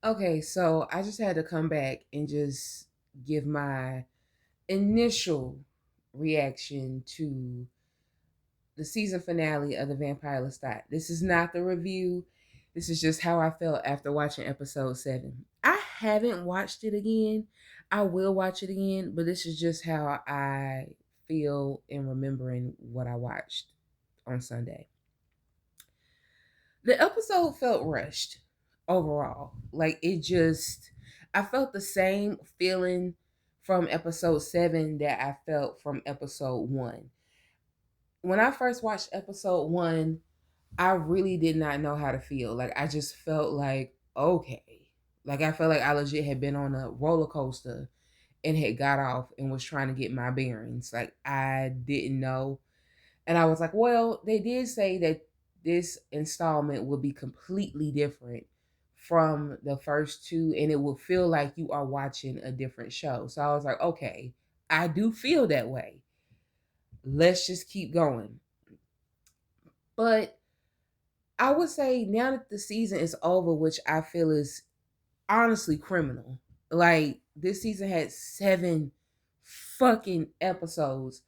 Okay, so I just had to come back and just give my initial reaction to the season finale of the Vampire Lestat. This is not the review. This is just how I felt after watching episode 7. I haven't watched it again. I will watch it again, but this is just how I feel in remembering what I watched on Sunday. The episode felt rushed overall. Like I felt the same feeling from episode 7 that I felt from episode 1. When I first watched episode 1, I really did not know how to feel. Like, I just felt like, okay. Like, I felt like I legit had been on a roller coaster and had got off and was trying to get my bearings. Like, I didn't know. And I was like, well, they did say that this installment will be completely different from the first two, and it will feel like you are watching a different show. So I was like, okay, I do feel that way. Let's just keep going. But I would say now that the season is over, which I feel is honestly criminal. Like, this season had 7 fucking episodes.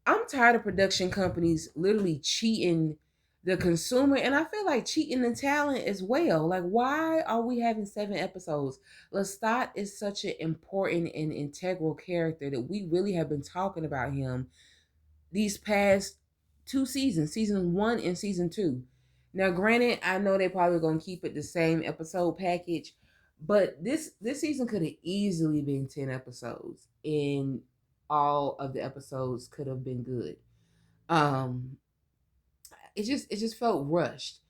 I'm tired of production companies literally cheating the consumer, and I feel like cheating the talent as well. Like, why are we having 7 episodes? Lestat is such an important and integral character that we really have been talking about him these past 2 seasons, season 1 and season 2. Now, granted, I know they probably gonna keep it the same episode package, but this season could have easily been 10 episodes, and all of the episodes could have been good. Um, it just felt rushed,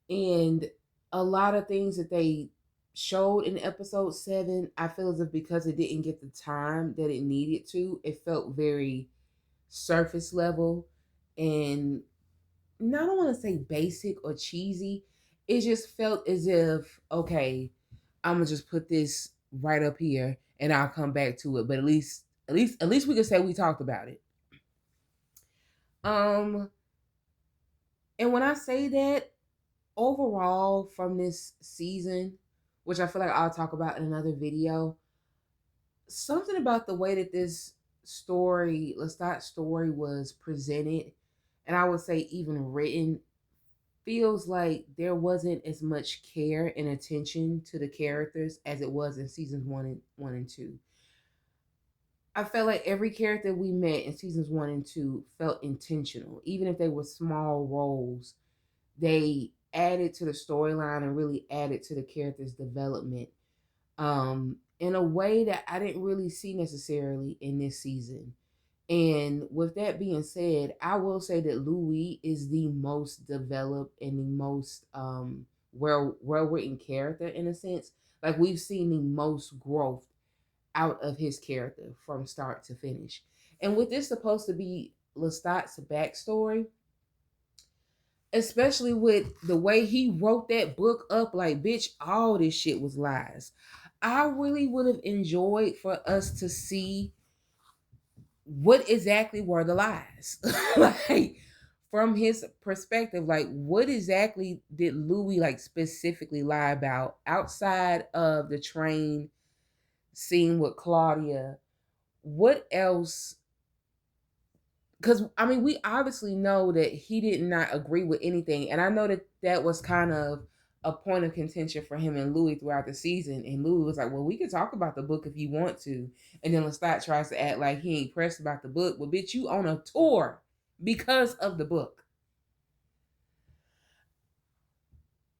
and a lot of things that they showed in episode 7, I feel as if because it didn't get the time that it needed to, it felt very surface level and I don't want to say basic or cheesy. It just felt as if, okay, I'm gonna just put this right up here and I'll come back to it. But at least we could say we talked about it. Um, and when I say that, overall from this season, which I feel like I'll talk about in another video, something about the way that this story, Lestat story, was presented, and I would say even written, feels like there wasn't as much care and attention to the characters as it was in seasons one and two. I felt like every character we met in seasons 1 and 2 felt intentional, even if they were small roles. They added to the storyline and really added to the character's development in a way that I didn't really see necessarily in this season. And with that being said, I will say that Louis is the most developed and the most well written character in a sense. Like, we've seen the most growth out of his character from start to finish. And with this supposed to be Lestat's backstory, especially with the way he wrote that book up, like, bitch, all this shit was lies. I really would have enjoyed for us to see what exactly were the lies. Like, from his perspective, like, what exactly did Louis, like, specifically lie about outside of the train scene with Claudia? What else? Because I mean, we obviously know that he did not agree with anything, and I know that that was kind of a point of contention for him and Louis throughout the season. And Louis was like, "Well, we can talk about the book if you want to," and then Lestat tries to act like he ain't pressed about the book. Well, bitch, you on a tour because of the book.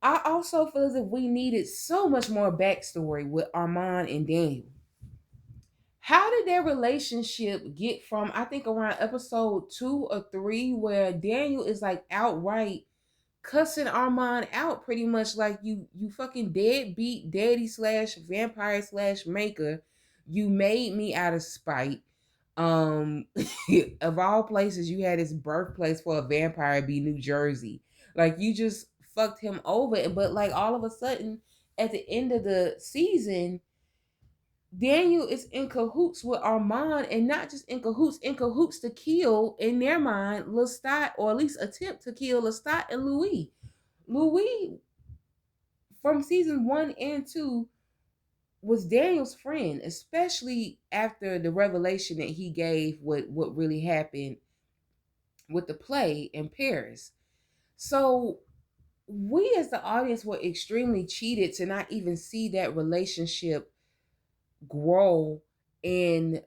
I also feel as if we needed so much more backstory with Armand and Daniel. How did their relationship get from, I think, around episode 2 or 3, where Daniel is like outright cussing Armand out, pretty much like, you fucking deadbeat daddy slash vampire slash maker. You made me out of spite. Um, of all places, you had his birthplace for a vampire be New Jersey. Like, you just fucked him over. But like, all of a sudden, at the end of the season, Daniel is in cahoots with Armand, and not just in cahoots to kill, in their mind, Lestat, or at least attempt to kill Lestat and Louis. Louis from season 1 and 2 was Daniel's friend, especially after the revelation that he gave what really happened with the play in Paris. So we as the audience were extremely cheated to not even see that relationship grow and,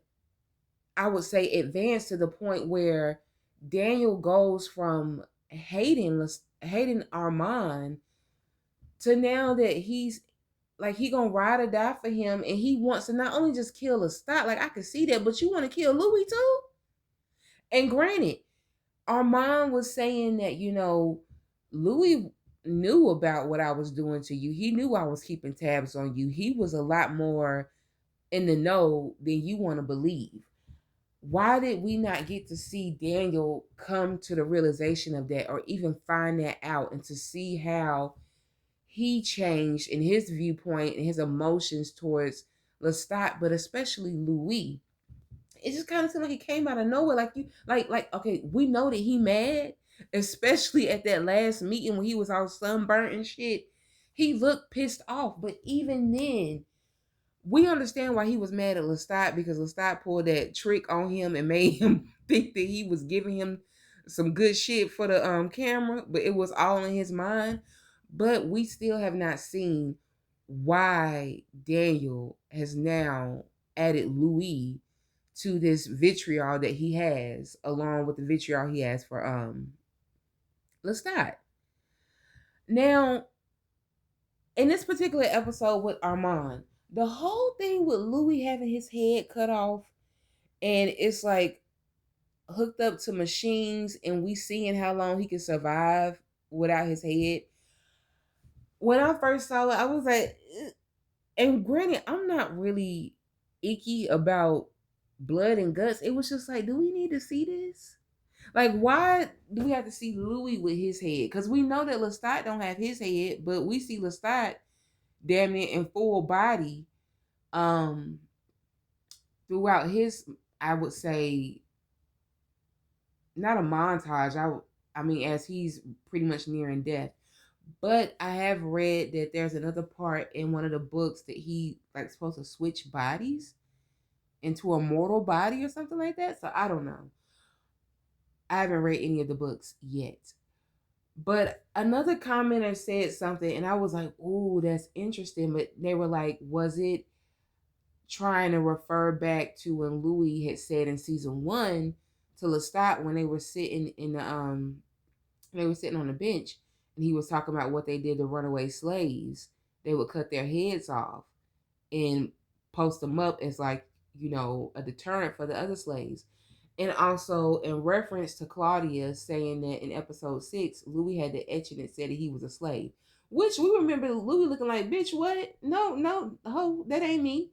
I would say, advance to the point where Daniel goes from hating Armand to now that he's like he gonna ride or die for him, and he wants to not only just kill Lestat, like I could see that, but you want to kill Louis too. And granted, Armand was saying that, Louis knew about what I was doing to you. He knew I was keeping tabs on you. He was a lot more in the know than you want to believe. Why did we not get to see Daniel come to the realization of that, or even find that out, and to see how he changed in his viewpoint and his emotions towards Lestat, but especially Louis? It just kind of seemed like it came out of nowhere. Like you, like okay, we know that he mad, especially at that last meeting when he was all sunburnt and shit. He looked pissed off, but even then, we understand why he was mad at Lestat, because Lestat pulled that trick on him and made him think that he was giving him some good shit for the camera, but it was all in his mind. But we still have not seen why Daniel has now added Louis to this vitriol that he has, along with the vitriol he has for Lestat. Now, in this particular episode with Armand, the whole thing with Louis having his head cut off and it's like hooked up to machines, and we seeing how long he can survive without his head. When I first saw it, I was like, "Ugh." And granted, I'm not really icky about blood and guts. It was just like, do we need to see this? Like, why do we have to see Louis with his head? Because we know that Lestat don't have his head, but we see Lestat damn near in full body um throughout his, I would say, not a montage. I mean, as he's pretty much nearing death. But I have read that there's another part in one of the books that he like supposed to switch bodies into a mortal body or something like that. So I don't know. I haven't read any of the books yet. But another commenter said something, and I was like, "Ooh, that's interesting." But they were like, "Was it trying to refer back to when Louis had said in season 1 to Lestat when they were sitting in the they were sitting on the bench, and he was talking about what they did to runaway slaves? They would cut their heads off and post them up as like, a deterrent for the other slaves." And also in reference to Claudia saying that in episode 6, Louis had the etching that said that he was a slave. Which we remember Louis looking like, bitch, what? No, no, ho, that ain't me.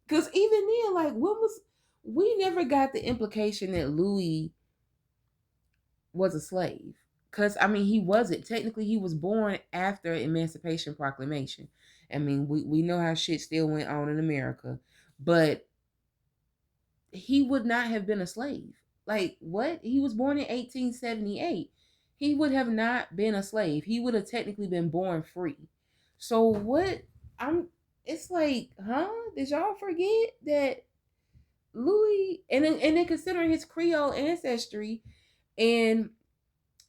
Because even then, like, we never got the implication that Louis was a slave. Because, I mean, he wasn't. Technically, he was born after Emancipation Proclamation. I mean, we know how shit still went on in America. But he would not have been a slave. Like, what? He was born in 1878. He would have not been a slave. He would have technically been born free. So what? It's like, huh? Did y'all forget that Louis, and then considering his Creole ancestry and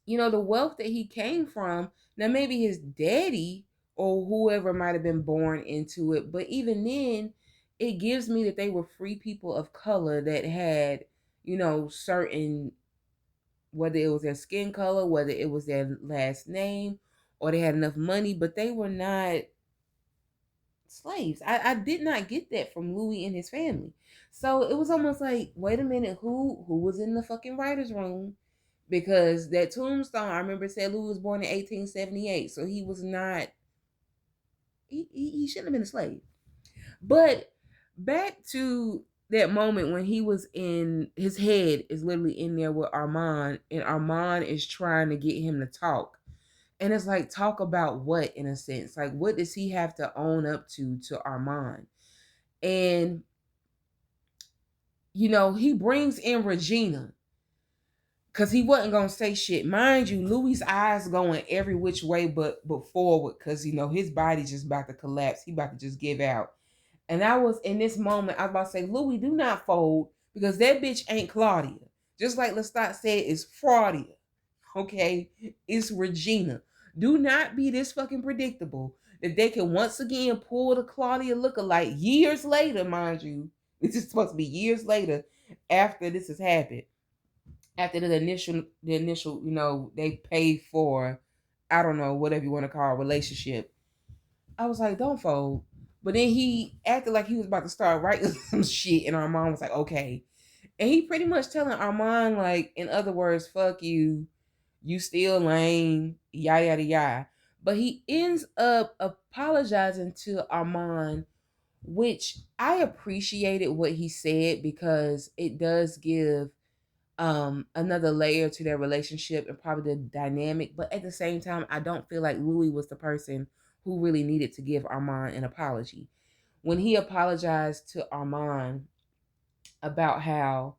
the wealth that he came from, now maybe his daddy or whoever might have been born into it, but even then, it gives me that they were free people of color that had, certain, whether it was their skin color, whether it was their last name, or they had enough money, but they were not slaves. I did not get that from Louis and his family. So it was almost like, wait a minute, who was in the fucking writer's room? Because that tombstone, I remember, said Louis was born in 1878. So he was not, he shouldn't have been a slave. But back to that moment when he was in, his head is literally in there with Armand, and Armand is trying to get him to talk. And it's like, talk about what, in a sense? Like, what does he have to own up to Armand? And, he brings in Regina. Cause he wasn't gonna say shit. Mind you, Louis' eyes going every which way but forward, cause his body's just about to collapse. He about to just give out. And I was in this moment, I was about to say, Louis, do not fold, because that bitch ain't Claudia. Just like Lestat said, it's Fraudia. Okay? It's Regina. Do not be this fucking predictable that they can once again pull the Claudia lookalike years later, mind you. This is supposed to be years later after this has happened. After the initial, they paid for, I don't know, whatever you want to call a relationship. I was like, don't fold. But then he acted like he was about to start writing some shit, and Armand was like, okay. And he pretty much telling Armand, like, in other words, fuck you, you still lame, yada yada yada. But he ends up apologizing to Armand, which I appreciated what he said, because it does give another layer to their relationship and probably the dynamic. But at the same time, I don't feel like Louis was the person who really needed to give Armand an apology. When he apologized to Armand about how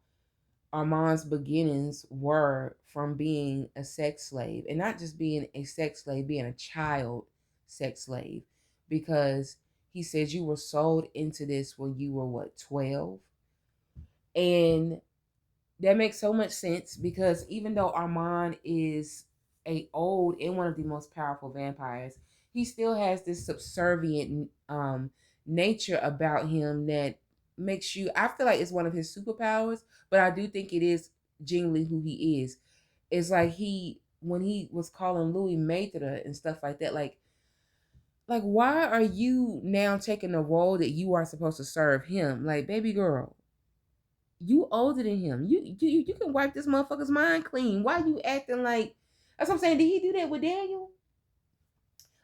Armand's beginnings were from being a sex slave, and not just being a sex slave, being a child sex slave, because he says you were sold into this when you were what, 12? And that makes so much sense, because even though Armand is a old and one of the most powerful vampires, he still has this subservient nature about him that makes you, I feel like it's one of his superpowers, but I do think it is genuinely who he is. It's like when he was calling Louis Maitre and stuff like that, like why are you now taking the role that you are supposed to serve him? Like, baby girl, you older than him. You can wipe this motherfucker's mind clean. Why you acting like? That's what I'm saying. Did he do that with Daniel?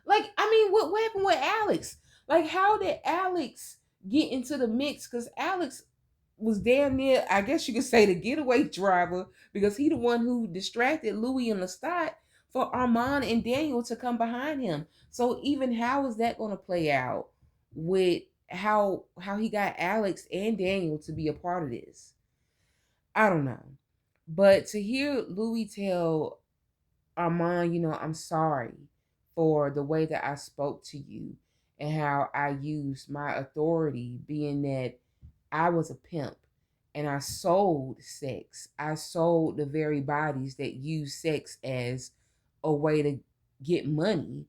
Like, I mean, what happened with Alex? Like, how did Alex get into the mix? Because Alex was damn near, I guess you could say, the getaway driver, because he the one who distracted Louis and Lestat for Armand and Daniel to come behind him. So even how is that going to play out with how he got Alex and Daniel to be a part of this? I don't know. But to hear Louis tell Armand, I'm sorry for the way that I spoke to you and how I used my authority, being that I was a pimp and I sold sex. I sold the very bodies that use sex as a way to get money.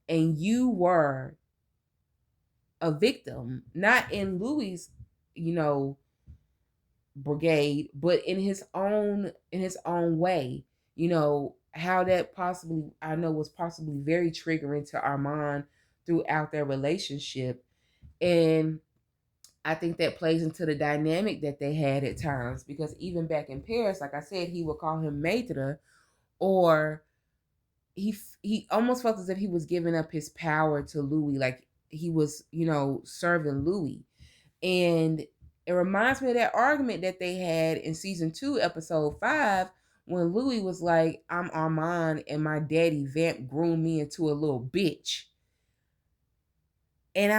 And you were a victim, not in Louis's, you know, brigade, but in his own way. How that possibly, I know, was possibly very triggering to Armand throughout their relationship. And I think that plays into the dynamic that they had at times, because even back in Paris, like I said, he would call him maître, or he almost felt as if he was giving up his power to Louis, like he was, serving Louis. And it reminds me of that argument that they had in season 2, episode 5, when Louis was like, I'm Armand and my daddy Vamp groomed me into a little bitch. And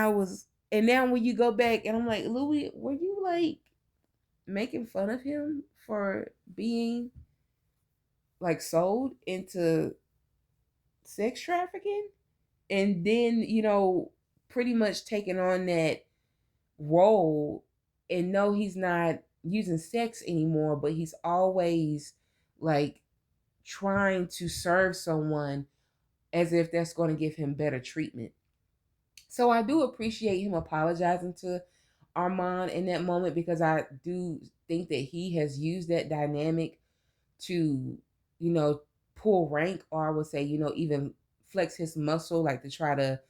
now when you go back and I'm like, Louis, were you like making fun of him for being like sold into sex trafficking? And then, pretty much taking on that role, and no, he's not using sex anymore, but he's always like trying to serve someone as if that's going to give him better treatment. So I do appreciate him apologizing to Armand in that moment, because I do think that he has used that dynamic to, pull rank, or I would say, even flex his muscle, like to try to,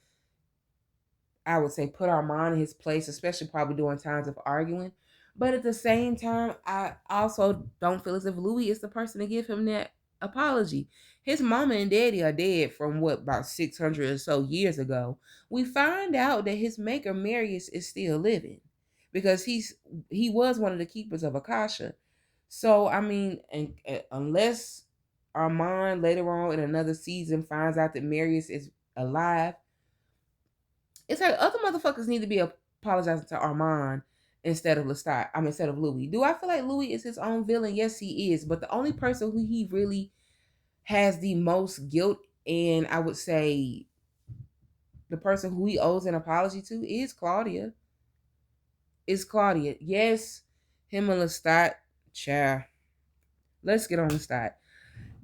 I would say, put Armand in his place, especially probably during times of arguing. But at the same time, I also don't feel as if Louis is the person to give him that apology. His mama and daddy are dead from what, about 600 or so years ago. We find out that his maker Marius is still living, because he was one of the keepers of Akasha. So I mean, unless Armand later on in another season finds out that Marius is alive, it's like other motherfuckers need to be apologizing to Armand instead of Lestat. I mean, instead of Louis. Do I feel like Louis is his own villain? Yes, he is. But the only person who he really has the most guilt, and I would say the person who he owes an apology to, is Claudia. Is Claudia. Yes, him and Lestat, child. Let's get on Lestat.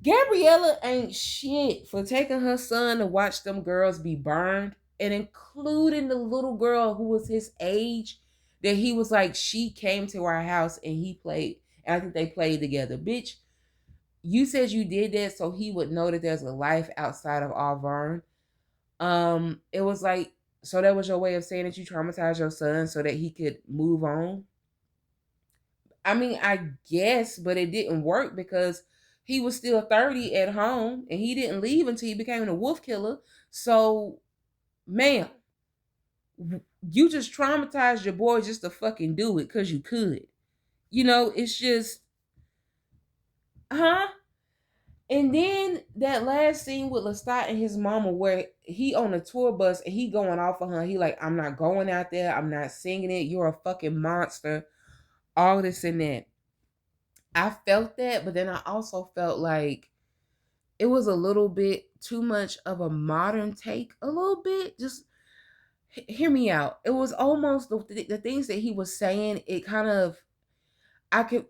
Gabriella ain't shit for taking her son to watch them girls be burned, and including the little girl who was his age, that he was like, she came to our house and he played, and I think they played together. Bitch, you said you did that so he would know that there's a life outside of Auvergne. It was like, so that was your way of saying that you traumatized your son so that he could move on. I mean, I guess, but it didn't work because he was still 30 at home and he didn't leave until he became a wolf killer. So, ma'am, you just traumatized your boy just to fucking do it because you could. You know, it's just, huh? And then that last scene with Lestat and his mama, where he on a tour bus and he going off on her. He like, I'm not going out there. I'm not singing it. You're a fucking monster. All this and that. I felt that, but then I also felt like it was a little bit too much of a modern take. A little bit. Just hear me out. It was almost the things that he was saying. It kind of,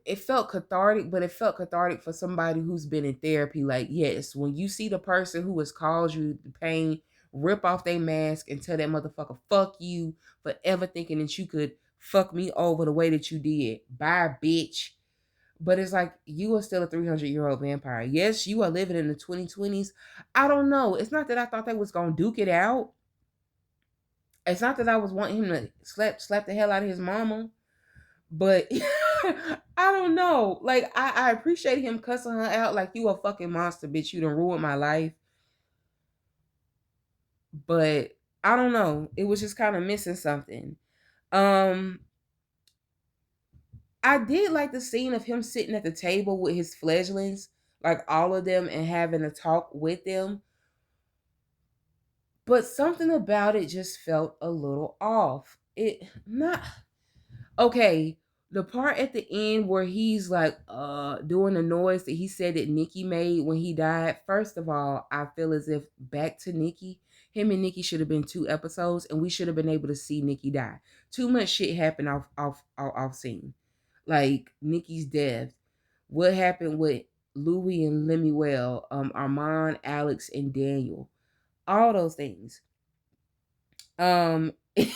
it felt cathartic, but it felt cathartic for somebody who's been in therapy. Like, yes, when you see the person who has caused you the pain rip off their mask and tell that motherfucker fuck you for ever thinking that you could fuck me over the way that you did. Bye, bitch. But it's like, you are still a 300-year-old vampire. Yes, you are living in the 2020s. I don't know. It's not that I thought they was gonna duke it out. It's not that I was wanting him to slap the hell out of his mama. But I don't know. Like, I appreciate him cussing her out like, you a fucking monster, bitch. You done ruined my life. But I don't know. It was just kind of missing something. Um, I did like the scene of him sitting at the table with his fledglings, like all of them, and having a talk with them. But something about it just felt a little off. It not okay. The part at the end where he's like doing the noise that he said that Nikki made when he died. First of all, I feel as if back to Nikki. Him and Nikki should have been 2 episodes, and we should have been able to see Nikki die. Too much shit happened off scene. Like Nikki's death. What happened with Louis and Lemuel, Armand, Alex, and Daniel. All those things. And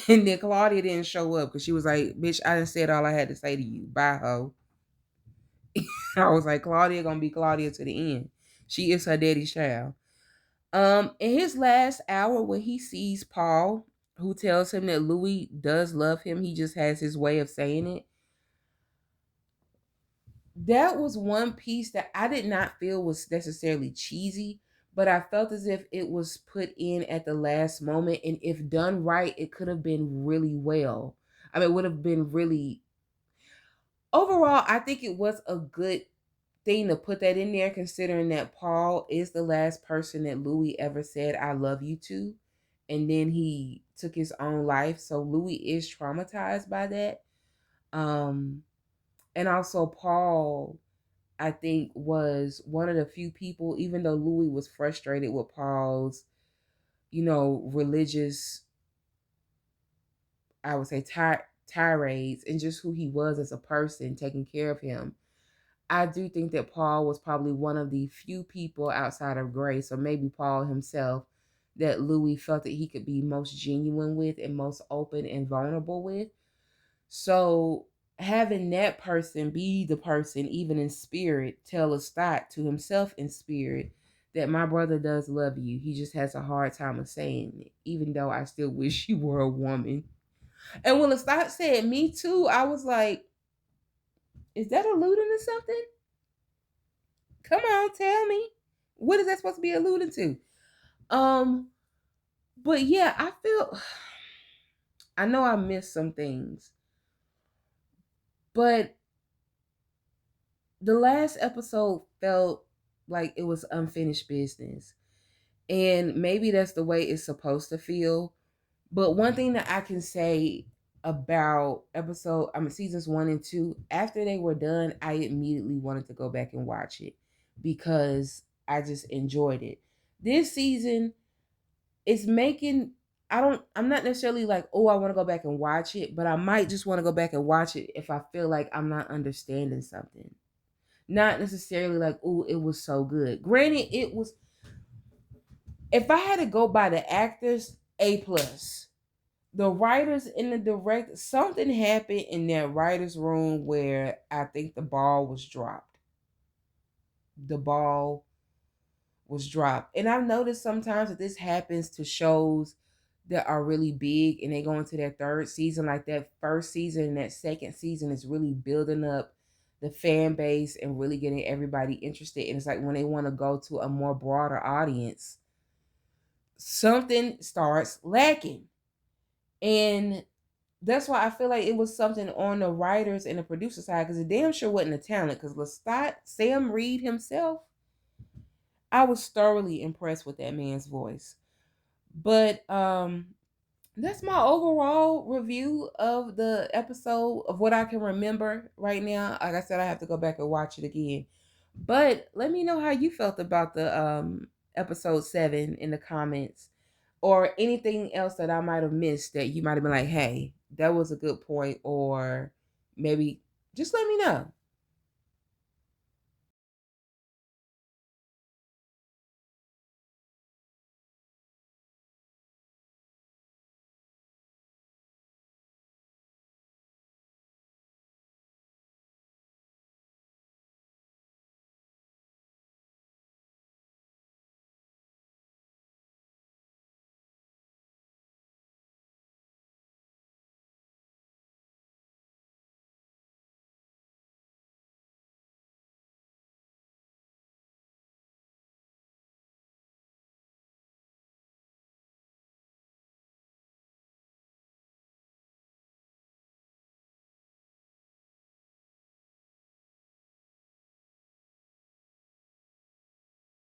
then Claudia didn't show up because she was like, bitch, I done said all I had to say to you. Bye, ho. I was like, Claudia gonna be Claudia to the end. She is her daddy's child. In his last hour when he sees Paul, who tells him that Louis does love him, he just has his way of saying it. That was one piece that I did not feel was necessarily cheesy, but I felt as if it was put in at the last moment, and if done right, it could have been really well. I mean, it would have been really, overall, I think it was a good thing to put that in there, considering that Paul is the last person that Louis ever said I love you to, and then he took his own life. So Louis is traumatized by that. Um and also Paul, I think, was one of the few people, even though Louis was frustrated with Paul's, religious, I would say, tirades, and just who he was as a person, taking care of him. I do think that Paul was probably one of the few people outside of Grace, or maybe Paul himself, that Louis felt that he could be most genuine with and most open and vulnerable with. So having that person be the person, even in spirit, tell Lestat to himself in spirit that my brother does love you. He just has a hard time of saying it, even though I still wish you were a woman. And when Lestat said me too, I was like, is that alluding to something? Come on, tell me. What is that supposed to be alluding to? Um, but yeah, I feel I know I missed some things, but the last episode felt like it was unfinished business. And maybe that's the way it's supposed to feel. But one thing that I can say about seasons 1 and 2. After they were done, I immediately wanted to go back and watch it because I just enjoyed it. This season is making I'm not necessarily like, oh, I want to go back and watch it, but I might just want to go back and watch it if I feel like I'm not understanding something. Not necessarily like, oh, it was so good. Granted, it was, if I had to go by the actors, A plus. The writers and the director, something happened in that writers' room where I think the ball was dropped. The ball was dropped. And I've noticed sometimes that this happens to shows that are really big and they go into their third season. Like that first season and that second season is really building up the fan base and really getting everybody interested. And it's like when they want to go to a more broader audience, something starts lacking. And that's why I feel like it was something on the writers and the producer side, because it damn sure wasn't the talent. Because Lestat, Sam Reed himself, I was thoroughly impressed with that man's voice. But that's my overall review of the episode of what I can remember right now. Like I said, I have to go back and watch it again. But let me know how you felt about the episode 7 in the comments, or anything else that I might have missed that you might have been like, hey, that was a good point, or maybe just let me know.